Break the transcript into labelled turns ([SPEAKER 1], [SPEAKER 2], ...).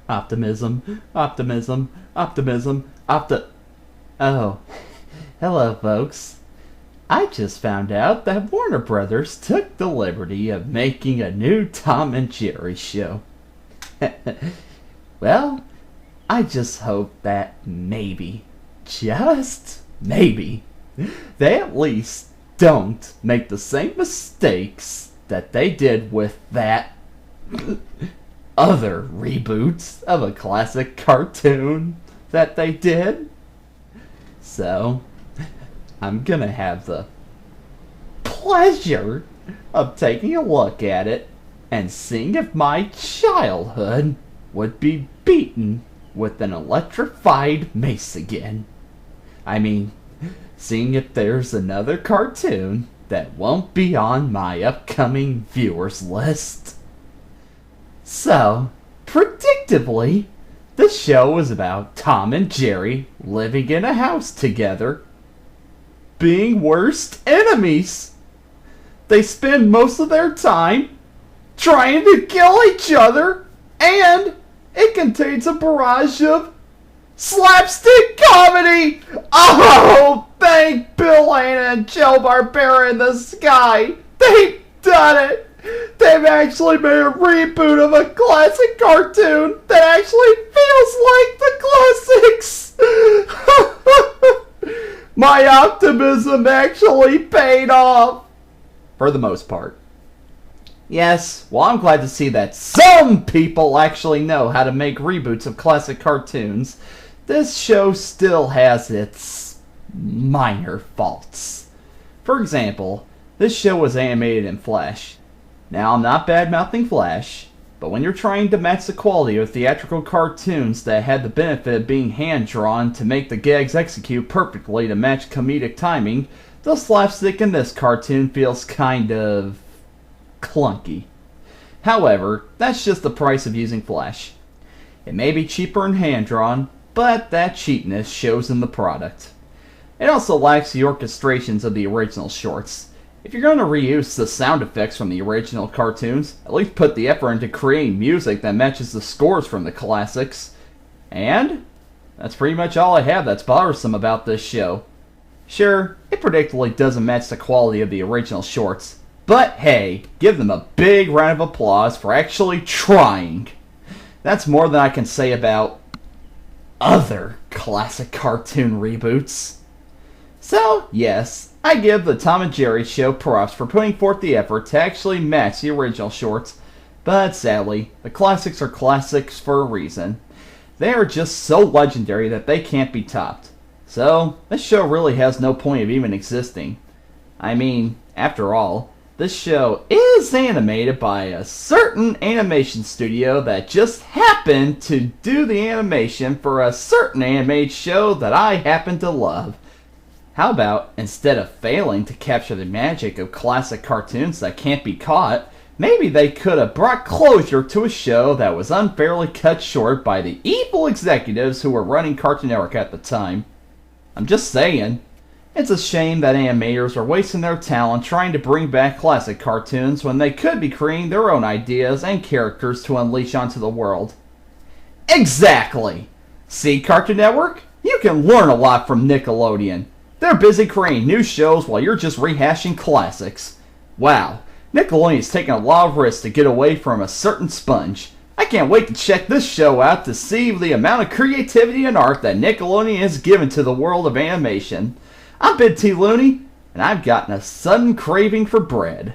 [SPEAKER 1] Optimism, optimism, optimism, Oh, hello folks. I just found out that Warner Brothers took the liberty of making a new Tom and Jerry show. Well, I just hope that maybe, just maybe, they at least don't make the same mistakes that they did with that other reboot of a classic cartoon that they did. So, I'm gonna have the pleasure of taking a look at it and seeing if my childhood would be beaten with an electrified mace again. I mean, seeing if there's another cartoon that won't be on my upcoming viewers list. So, predictably, the show was about Tom and Jerry living in a house together, being worst enemies. They spend most of their time trying to kill each other, and it contains a barrage of slapstick comedy! Oh, thank Bill Hanna and Joe Barbera in the sky! They've done it! They've actually made a reboot of a classic cartoon that actually feels like the classics! My optimism actually paid off! For the most part. Yes, well, I'm glad to see that some people actually know how to make reboots of classic cartoons. This show still has its minor faults. For example, this show was animated in Flash. Now, I'm not bad-mouthing Flash, but when you're trying to match the quality of theatrical cartoons that had the benefit of being hand-drawn to make the gags execute perfectly to match comedic timing, the slapstick in this cartoon feels kind of clunky. However, that's just the price of using Flash. It may be cheaper and hand-drawn, but that cheapness shows in the product. It also lacks the orchestrations of the original shorts. If you're going to reuse the sound effects from the original cartoons, at least put the effort into creating music that matches the scores from the classics. And that's pretty much all I have that's bothersome about this show. Sure, it predictably doesn't match the quality of the original shorts, but hey, give them a big round of applause for actually trying. That's more than I can say about other classic cartoon reboots. So, yes, I give the Tom and Jerry show props for putting forth the effort to actually match the original shorts, but sadly, the classics are classics for a reason. They are just so legendary that they can't be topped. So, this show really has no point of even existing. I mean, after all, this show is animated by a certain animation studio that just happened to do the animation for a certain animated show that I happen to love. How about, instead of failing to capture the magic of classic cartoons that can't be caught, maybe they could have brought closure to a show that was unfairly cut short by the evil executives who were running Cartoon Network at the time. I'm just saying. It's a shame that animators are wasting their talent trying to bring back classic cartoons when they could be creating their own ideas and characters to unleash onto the world. Exactly! See, Cartoon Network? You can learn a lot from Nickelodeon. They're busy creating new shows while you're just rehashing classics. Wow, Nickelodeon is taking a lot of risks to get away from a certain sponge. I can't wait to check this show out to see the amount of creativity and art that Nickelodeon has given to the world of animation. I'm Benthelooney, and I've gotten a sudden craving for bread.